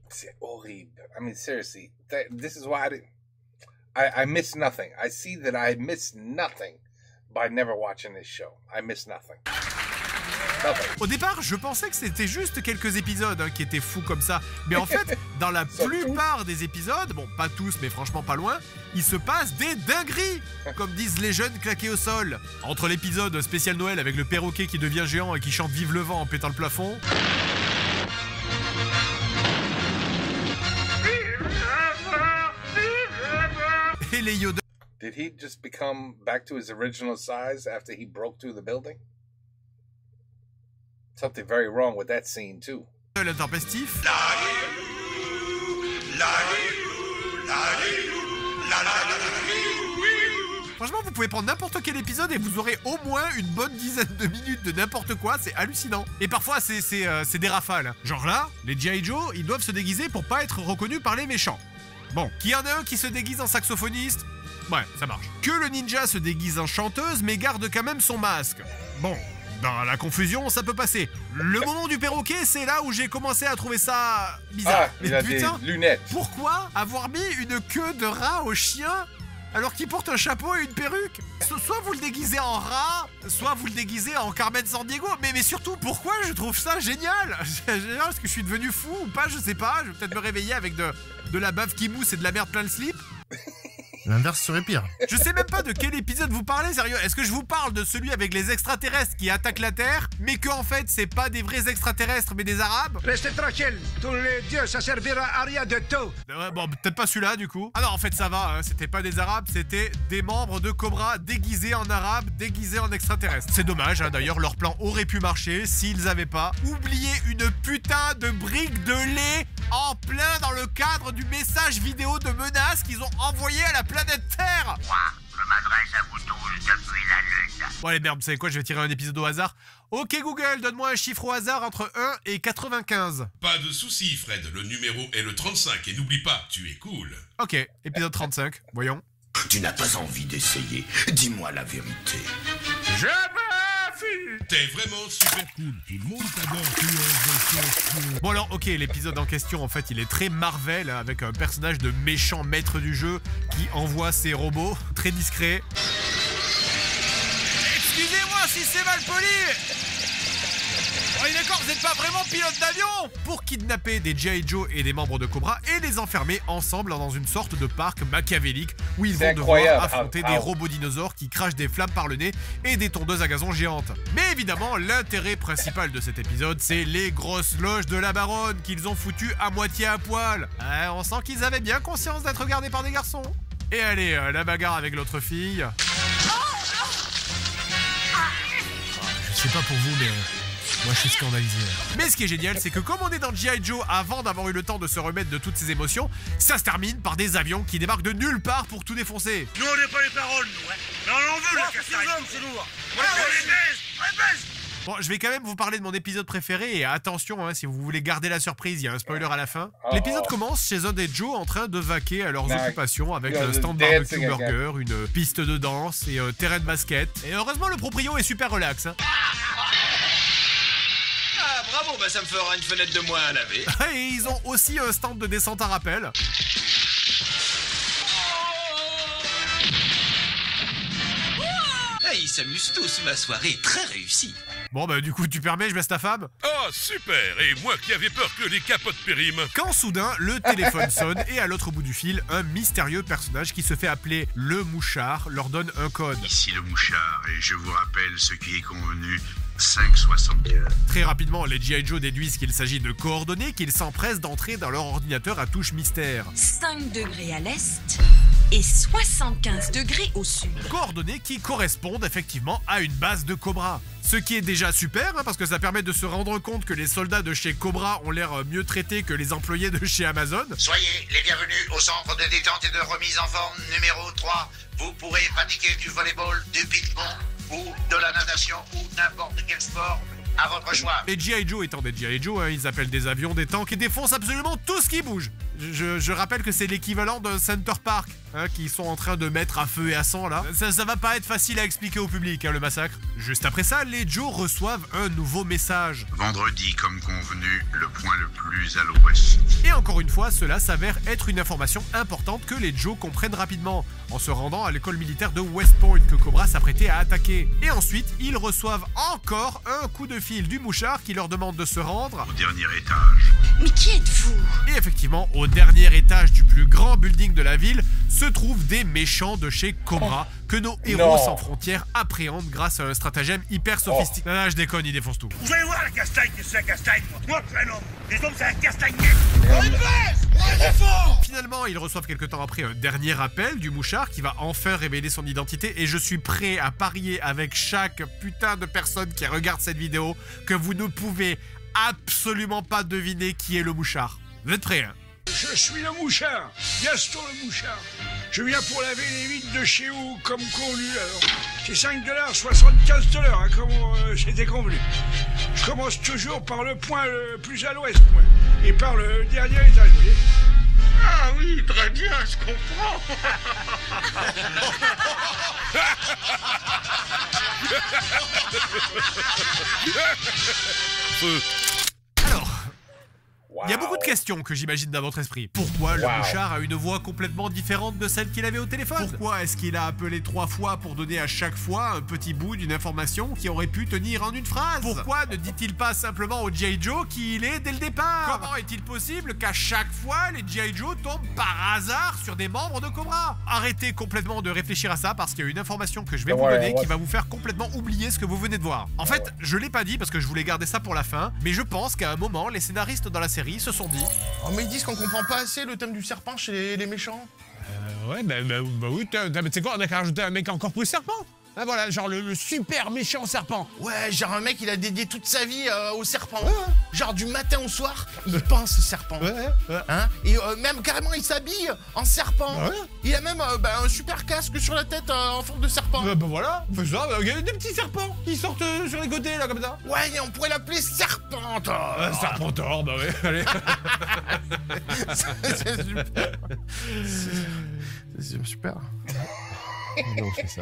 C'est horrible. I mean, seriously, this is why I miss nothing. I see that I miss nothing by never watching this show. I miss nothing. Au départ, je pensais que c'était juste quelques épisodes qui étaient fous comme ça. Mais en fait, dans la plupart des épisodes, bon, pas tous, mais franchement pas loin, il se passe des dingueries, comme disent les jeunes claqués au sol. Entre l'épisode spécial Noël avec le perroquet qui devient géant et qui chante Vive le vent en pétant le plafond. Et les Yoda. Did he just become back to his original size after he broke through the building? Something very wrong with that scene too. L'intempestif. Franchement, vous pouvez prendre n'importe quel épisode et vous aurez au moins une bonne dizaine de minutes de n'importe quoi, c'est hallucinant. Et parfois, c'est des rafales. Genre là, les G.I. Joe, ils doivent se déguiser pour pas être reconnus par les méchants. Bon, qu'il y en a un qui se déguise en saxophoniste, ouais, ça marche. Que le ninja se déguise en chanteuse mais garde quand même son masque. Bon, dans la confusion, ça peut passer. Le moment du perroquet, c'est là où j'ai commencé à trouver ça bizarre. Ah, il a des lunettes. Pourquoi avoir mis une queue de rat au chien alors qu'il porte un chapeau et une perruque? Soit vous le déguisez en rat, soit vous le déguisez en Carmen Sandiego. Mais surtout, pourquoi je trouve ça génial? Est-ce que je suis devenu fou ou pas? Je sais pas. Je vais peut-être me réveiller avec de la bave qui mousse et de la merde plein le slip. L'inverse serait pire. Je sais même pas de quel épisode vous parlez, sérieux. Est-ce que je vous parle de celui avec les extraterrestres qui attaquent la Terre, mais que en fait c'est pas des vrais extraterrestres mais des Arabes? Restez tranquille, tous les dieux, ça servira à rien de tout. Ouais, bon, peut-être pas celui-là du coup. Ah non, en fait ça va, hein, c'était pas des Arabes, c'était des membres de Cobra déguisés en Arabes, déguisés en extraterrestres. C'est dommage, hein, d'ailleurs leur plan aurait pu marcher s'ils avaient pas oublié une putain de brique de lait en plein dans le cadre du message vidéo de menace qu'ils ont envoyé à la planète Terre. Moi, je m'adresse à vous tous depuis la Lune. Bon allez merde, vous savez quoi, je vais tirer un épisode au hasard. Ok Google, donne-moi un chiffre au hasard entre 1 et 95. Pas de soucis Fred, le numéro est le 35 et n'oublie pas, tu es cool. Ok, épisode 35, voyons. Tu n'as pas envie d'essayer, dis-moi la vérité. Je T'es vraiment super cool, tout le monde t'adore. Bon alors ok, l'épisode en question en fait il est très Marvel hein, avec un personnage de méchant maître du jeu qui envoie ses robots, très discret. Excusez-moi si c'est mal poli. On est d'accord, vous n'êtes pas vraiment pilote d'avion. Pour kidnapper des G.I. Joe et des membres de Cobra et les enfermer ensemble dans une sorte de parc machiavélique où ils vont devoir affronter des robots dinosaures qui crachent des flammes par le nez et des tondeuses à gazon géantes. Mais évidemment, l'intérêt principal de cet épisode, c'est les grosses loges de la baronne qu'ils ont foutues à moitié à poil. On sent qu'ils avaient bien conscience d'être regardés par des garçons. Et allez, la bagarre avec l'autre fille. Je sais pas pour vous, mais Moi je suis scandalisé. Mais ce qui est génial, c'est que comme on est dans G.I. Joe avant d'avoir eu le temps de se remettre de toutes ces émotions, ça se termine par des avions qui débarquent de nulle part pour tout défoncer. Nous, on n'est pas les paroles, nous, hein. Non, on veut la castagne. C'est lourd. On les baise. Bon, je vais quand même vous parler de mon épisode préféré et attention, hein, si vous voulez garder la surprise, il y a un spoiler à la fin. L'épisode commence chez un des Joe en train de vaquer à leurs occupations avec un stand barbecue burger, une piste de danse et un terrain de basket. Et heureusement, le proprio est super relax. Hein. Ah, bravo, bah ça me fera une fenêtre de moins à laver. Et ils ont aussi un stand de descente à rappel. Ah, ils s'amusent tous, ma soirée est très réussie. Bon bah du coup tu permets, je baisse ta femme. Oh super, et moi qui avais peur que les capotes périment. Quand soudain le téléphone sonne et à l'autre bout du fil, un mystérieux personnage qui se fait appeler le mouchard leur donne un code. Ici le mouchard, et je vous rappelle ce qui est convenu. 5,75. Très rapidement, les G.I. Joe déduisent qu'il s'agit de coordonnées qu'ils s'empressent d'entrer dans leur ordinateur à touche mystère. 5 degrés à l'est et 75 degrés au sud. Coordonnées qui correspondent effectivement à une base de Cobra. Ce qui est déjà super, hein, parce que ça permet de se rendre compte que les soldats de chez Cobra ont l'air mieux traités que les employés de chez Amazon. Soyez les bienvenus au centre de détente et de remise en forme numéro 3. Vous pourrez pratiquer du volleyball, du ping-pong ou de la natation ou n'importe quel sport à votre choix. Les G.I. Joe étant des G.I. Joe, hein, ils appellent des avions, des tanks et défoncent absolument tout ce qui bouge. Je rappelle que c'est l'équivalent d'un Center Park, hein, qu'ils sont en train de mettre à feu et à sang là. Ça va pas être facile à expliquer au public, hein, le massacre. Juste après ça, les Joe reçoivent un nouveau message. Vendredi, comme convenu, le point le plus à l'ouest. Et encore une fois, cela s'avère être une information importante que les Joe comprennent rapidement, en se rendant à l'école militaire de West Point que Cobra s'apprêtait à attaquer. Et ensuite, ils reçoivent encore un coup de fil du mouchard qui leur demande de se rendre au dernier étage. Mais qui êtes-vous? Et effectivement, au dernier étage du plus grand building de la ville, se trouvent des méchants de chez Cobra que nos héros sans frontières appréhendent grâce à un stratagème hyper sophistiqué. Ah, je déconne, ils défoncent tout. Vous allez voir la castagne, qu'est-ce que c'est la castagne, moi prénom. Les hommes, c'est un castagnier. Finalement, ils reçoivent quelques temps après un dernier appel du mouchard qui va enfin révéler son identité et je suis prêt à parier avec chaque putain de personne qui regarde cette vidéo que vous ne pouvez absolument pas deviner qui est le mouchard. Vous êtes prêts, hein? Je suis le mouchard, Gaston le mouchard. Je viens pour laver les vides de chez vous comme convenu alors. C'est 5 $, 75 $, hein, comme c'était convenu. Je commence toujours par le point le plus à l'ouest, moi, et par le dernier étage, vous voyez. Ah oui, très bien, je comprends. Alors, il y a beaucoup de questions que j'imagine dans votre esprit. Pourquoi le mouchard a une voix complètement différente de celle qu'il avait au téléphone? Pourquoi est-ce qu'il a appelé 3 fois pour donner à chaque fois un petit bout d'une information qui aurait pu tenir en une phrase? Pourquoi ne dit-il pas simplement au G.I. Joe qui il est dès le départ? Comment est-il possible qu'à chaque fois les G.I. Joe tombent par hasard sur des membres de Cobra? Arrêtez complètement de réfléchir à ça parce qu'il y a une information que je vais vous donner qui va vous faire complètement oublier ce que vous venez de voir. En fait, je l'ai pas dit parce que je voulais garder ça pour la fin, mais je pense qu'à un moment, les scénaristes dans la série se sont dit... Oh mais ils disent qu'on comprend pas assez le thème du serpent chez les méchants. Ouais, bah oui, tu sais quoi, on a qu'à rajouter un mec encore plus serpent. Ah voilà, genre le super méchant serpent. Ouais, genre un mec, il a dédié toute sa vie au serpent. Ouais. Genre du matin au soir, il pense au serpent. Ouais. Hein? Et même carrément, il s'habille en serpent. Ouais. Il a même un super casque sur la tête en forme de serpent. Bah voilà, on fait ça, il y a des petits serpents qui sortent sur les côtés, là, comme ça. Ouais, et on pourrait l'appeler Serpentor. Serpentor, bah ouais, allez. C'est super. C'est super. Non, c'est ça.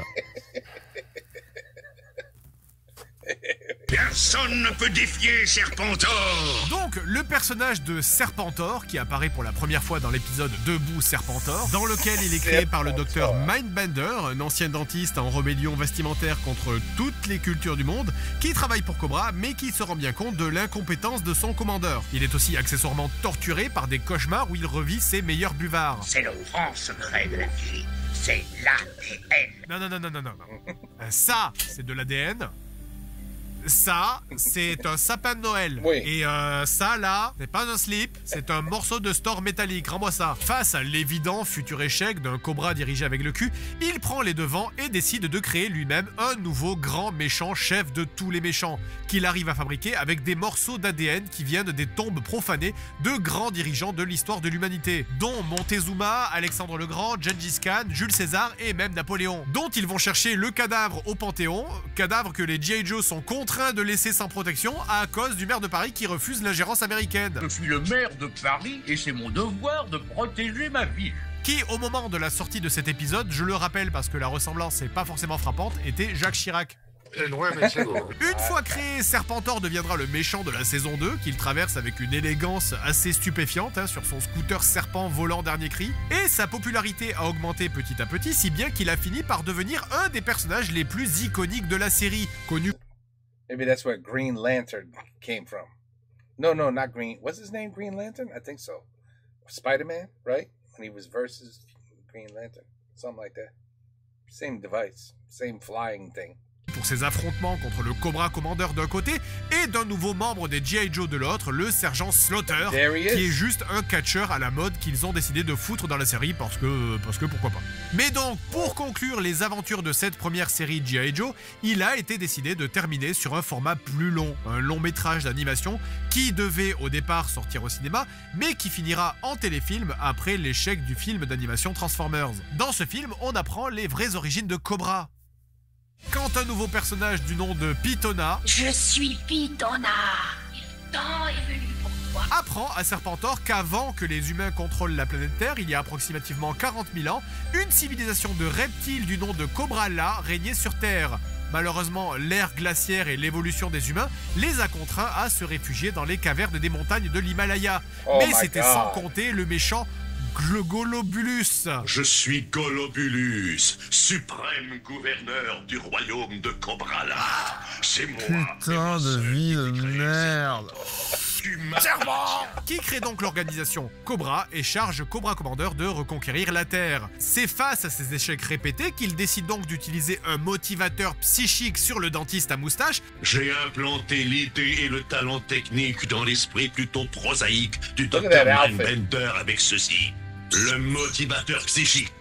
Personne ne peut défier Serpentor. Donc, le personnage de Serpentor, qui apparaît pour la première fois dans l'épisode Debout Serpentor, dans lequel il est créé par le docteur Mindbender, un ancien dentiste en rébellion vestimentaire contre toutes les cultures du monde, qui travaille pour Cobra, mais qui se rend bien compte de l'incompétence de son commandeur. Il est aussi accessoirement torturé par des cauchemars où il revit ses meilleurs buvards. C'est le grand secret de la vie. C'est l'ADN. Non. Ça, c'est de l'ADN. Ça, c'est un sapin de Noël. Oui. Et ça, là, c'est pas un slip, c'est un morceau de store métallique. Rends-moi ça. Face à l'évident futur échec d'un cobra dirigé avec le cul, il prend les devants et décide de créer lui-même un nouveau grand méchant chef de tous les méchants, qu'il arrive à fabriquer avec des morceaux d'ADN qui viennent des tombes profanées de grands dirigeants de l'histoire de l'humanité, dont Montezuma, Alexandre le Grand, Gengis Khan, Jules César et même Napoléon, dont ils vont chercher le cadavre au Panthéon, cadavre que les G.I. Joe sont contraints de laisser sans protection à cause du maire de Paris qui refuse l'ingérence américaine. Je suis le maire de Paris et c'est mon devoir de protéger ma ville. Qui, au moment de la sortie de cet épisode, je le rappelle parce que la ressemblance n'est pas forcément frappante, était Jacques Chirac. Une fois créé, Serpentor deviendra le méchant de la saison 2, qu'il traverse avec une élégance assez stupéfiante sur son scooter serpent volant dernier cri, et sa popularité a augmenté petit à petit, si bien qu'il a fini par devenir un des personnages les plus iconiques de la série, connu... Maybe that's where Green Lantern came from. No, not Green. What's his name? Green Lantern? I think so. Spider-Man, right? When he was versus Green Lantern. Something like that. Same device. Same flying thing. Pour ses affrontements contre le Cobra Commander d'un côté et d'un nouveau membre des G.I. Joe de l'autre, le sergent Slaughter, qui est juste un catcheur à la mode qu'ils ont décidé de foutre dans la série parce que pourquoi pas. Mais donc, pour conclure les aventures de cette première série G.I. Joe, il a été décidé de terminer sur un format plus long, un long métrage d'animation qui devait au départ sortir au cinéma, mais qui finira en téléfilm après l'échec du film d'animation Transformers. Dans ce film, on apprend les vraies origines de Cobra. Quand un nouveau personnage du nom de Pitona, Je suis Pitona. Le temps est venu pour toi. apprend à Serpentor qu'avant que les humains contrôlent la planète Terre, il y a approximativement 40 000 ans, une civilisation de reptiles du nom de Cobrala régnait sur Terre. Malheureusement, l'ère glaciaire et l'évolution des humains les a contraints à se réfugier dans les cavernes des montagnes de l'Himalaya. Mais c'était sans compter le méchant Golobulus. Je suis Golobulus, suprême gouverneur du royaume de Cobrala. C'est moi. Putain de vie de merde. Qui crée donc l'organisation Cobra et charge Cobra Commander de reconquérir la Terre. C'est face à ces échecs répétés qu'il décide donc d'utiliser un motivateur psychique sur le dentiste à moustache. J'ai implanté l'idée et le talent technique dans l'esprit plutôt prosaïque du docteur Mindbender avec ceci. Le motivateur psychique.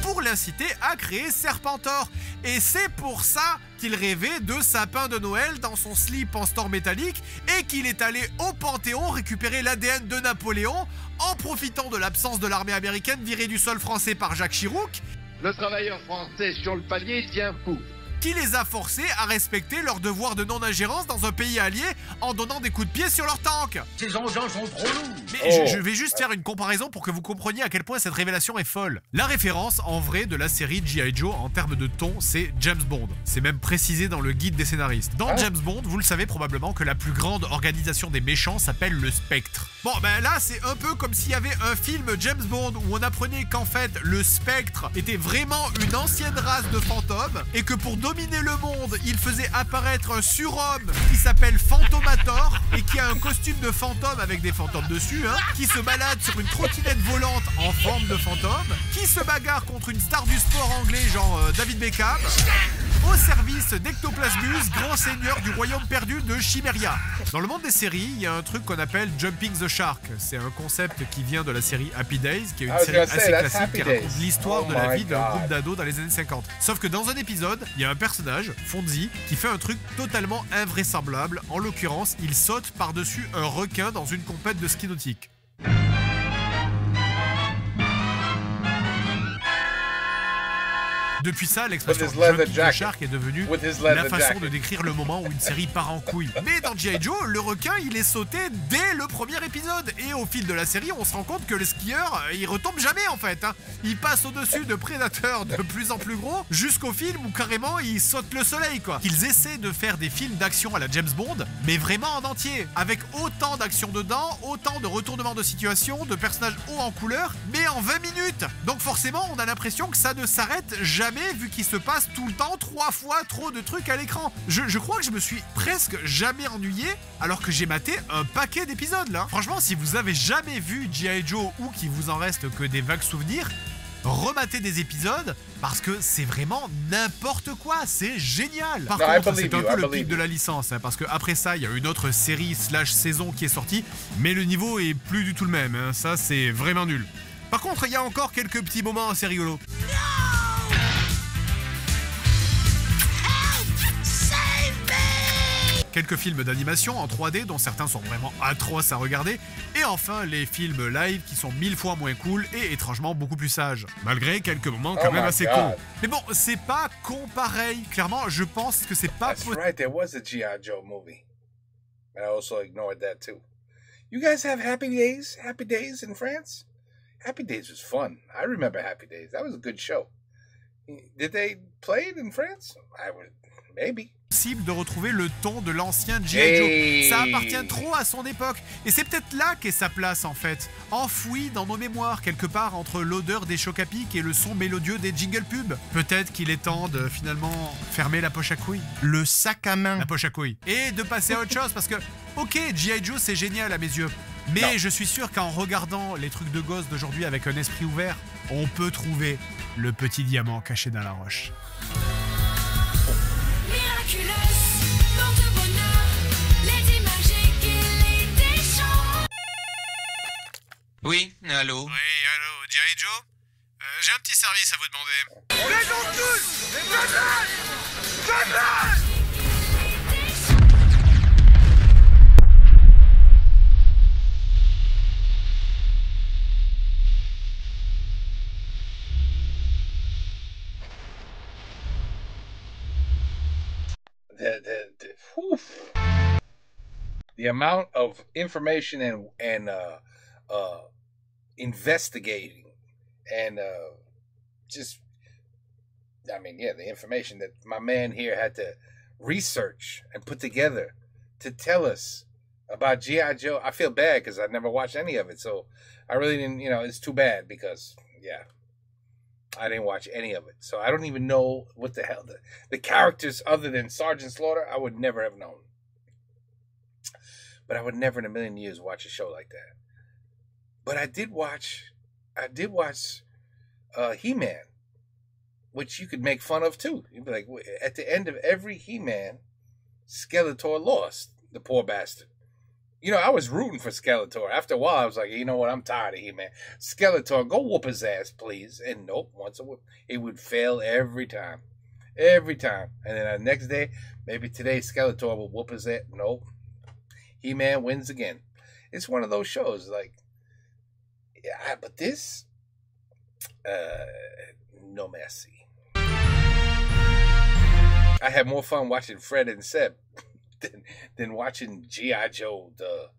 Pour l'inciter à créer Serpentor. Et c'est pour ça qu'il rêvait de sapin de Noël dans son slip en store métallique et qu'il est allé au Panthéon récupérer l'ADN de Napoléon en profitant de l'absence de l'armée américaine virée du sol français par Jacques Chirac. Le travailleur français sur le palier tient fou. Qui les a forcés à respecter leur devoir de non-ingérence dans un pays allié en donnant des coups de pied sur leurs tanks. Ces engins sont trop lourds. Mais je vais juste faire une comparaison pour que vous compreniez à quel point cette révélation est folle. La référence, en vrai, de la série G.I. Joe en termes de ton, c'est James Bond. C'est même précisé dans le guide des scénaristes. Dans James Bond, vous le savez probablement que la plus grande organisation des méchants s'appelle le Spectre. Bon, ben là, c'est un peu comme s'il y avait un film James Bond où on apprenait qu'en fait, le Spectre était vraiment une ancienne race de fantômes et que pour dominer le monde, il faisait apparaître un surhomme qui s'appelle Phantomator et qui a un costume de fantôme avec des fantômes dessus, qui se balade sur une trottinette volante en forme de fantôme, qui se bagarre contre une star du sport anglais genre David Beckham, au service d'Ectoplasmus, grand seigneur du royaume perdu de Chimeria. Dans le monde des séries, il y a un truc qu'on appelle Jumping the Shark. C'est un concept qui vient de la série Happy Days, qui est une série assez classique qui raconte l'histoire de la vie d'un groupe d'ados dans les années 50. Sauf que dans un épisode, il y a un personnage, Fonzie, qui fait un truc totalement invraisemblable. En l'occurrence, il saute par-dessus un requin dans une compète de ski nautique. Depuis ça, l'expression Jumping the Shark est devenue la façon de décrire le moment où une série part en couille. Mais dans G.I. Joe, le requin, il est sauté dès le premier épisode. Et au fil de la série, on se rend compte que le skieur, il retombe jamais en fait. Il passe au-dessus de prédateurs de plus en plus gros, jusqu'au film où carrément il saute le soleil quoi. Qu'ils essaient de faire des films d'action à la James Bond, mais vraiment en entier. Avec autant d'action dedans, autant de retournements de situation, de personnages hauts en couleur, mais en 20 minutes. Donc forcément, on a l'impression que ça ne s'arrête jamais vu qu'il se passe tout le temps 3 fois trop de trucs à l'écran. Je crois que je me suis presque jamais ennuyé alors que j'ai maté un paquet d'épisodes là. Franchement, si vous avez jamais vu G.I. Joe ou qu'il vous en reste que des vagues souvenirs, remater des épisodes parce que c'est vraiment n'importe quoi, c'est génial. Par No, I contre, believe c'est un you, peu I le believe pic de you. la licence, hein, parce que après ça, il y a une autre série / saison qui est sortie, mais le niveau est plus du tout le même, hein, ça c'est vraiment nul. Par contre, il y a encore quelques petits moments assez rigolos. Quelques films d'animation en 3D dont certains sont vraiment atroces à regarder, et enfin les films live qui sont 1000 fois moins cool et étrangement beaucoup plus sages, malgré quelques moments quand Oh même my assez God. cons. Mais bon, c'est pas con pareil, clairement je pense que c'est pas That's right, there was a G.I. Joe movie. I also ignored that too. You guys have Happy Days? Happy Days in France? Happy Days was fun. I remember Happy Days. That was a good show. Did they play it in France? I would, maybe. Possible de retrouver le ton de l'ancien G.I. Hey. Joe. Ça appartient trop à son époque. Et c'est peut-être là qu'est sa place en fait. Enfoui dans nos mémoires, quelque part entre l'odeur des chocs à pic et le son mélodieux des jingle pubs. Peut-être qu'il est temps de finalement fermer la poche à couilles. Le sac à main. La poche à couilles. Et de passer à autre chose parce que, ok, G.I. Joe c'est génial à mes yeux. Mais Non. je suis sûr qu'en regardant les trucs de gosse d'aujourd'hui avec un esprit ouvert, on peut trouver le petit diamant caché dans la roche. Miraculeuse, porte-bonheur, Lady Magique et Lady Chant. Oui, allô? Oui, allô, G.I. Joe? J'ai un petit service à vous demander. On les ont tous! Demain! The amount of information and investigating and just, I mean, yeah, the information that my man here had to research and put together to tell us about G.I. Joe. I feel bad because I never watched any of it, so I really didn't, it's too bad because, yeah, I didn't watch any of it. So I don't even know what the hell the characters other than Sergeant Slaughter, I would never have known. But I would never in a million years watch a show like that. But I did watch He-Man, which you could make fun of too. You'd be like, at the end of every He-Man, Skeletor lost, the poor bastard. I was rooting for Skeletor. After a while, I was like, you know what? I'm tired of He-Man. Skeletor, go whoop his ass, please. And nope, once a whoop, it would fail every time. Every time. And then the next day, maybe today, Skeletor will whoop his ass. Nope. He-Man wins again. It's one of those shows, like, yeah, but this, no mercy. I had more fun watching Fred and Seb than watching G.I. Joe, the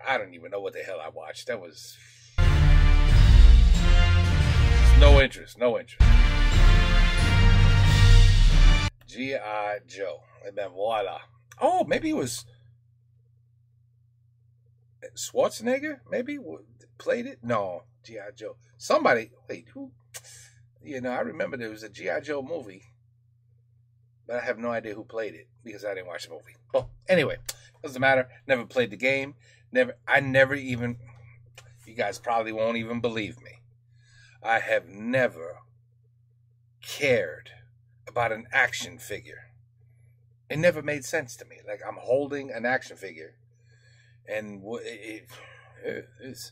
I don't even know what the hell I watched. That was no interest. G.I. Joe. And then voila. Oh, maybe it was Schwarzenegger, maybe played it. No, G.I. Joe. Somebody, wait, who? I remember there was a G.I. Joe movie, but I have no idea who played it because I didn't watch the movie. Well, anyway, doesn't matter. Never played the game. I never even, you guys probably won't even believe me. I have never cared about an action figure. It never made sense to me. Like, I'm holding an action figure, and it's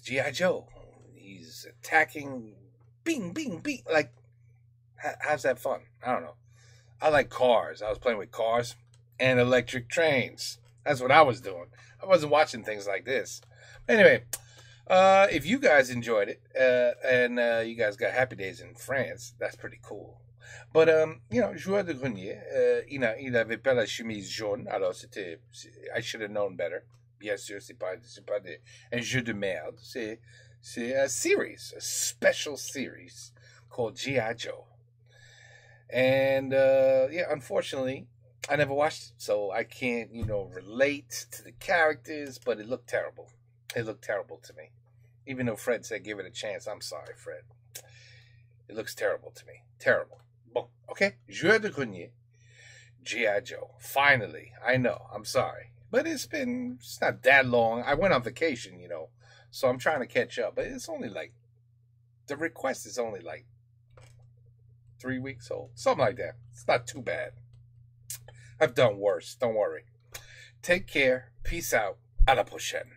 G.I. Joe. He's attacking, bing, bing, bing. Like, how's that fun? I don't know. I like cars. I was playing with cars and electric trains. That's what I was doing. I wasn't watching things like this. Anyway, if you guys enjoyed it, and you guys got Happy Days in France, that's pretty cool. But, Joueur Du Grenier, il avait pas la chemise jaune, alors I should have known better. Bien sûr, c'est pas un jeu de merde. C'est a series, a special series called G.I. Joe. And, unfortunately, I never watched it, so I can't, relate to the characters, but it looked terrible. It looked terrible to me. Even though Fred said give it a chance, I'm sorry, Fred. It looks terrible to me. Terrible. Bon, okay. Joueur Du Grenier, G.I. Joe. Finally, I know. I'm sorry. But it's not that long. I went on vacation, So I'm trying to catch up. But it's only like, the request is only like 3 weeks old. Something like that. It's not too bad. I've done worse. Don't worry. Take care. Peace out. À la prochaine.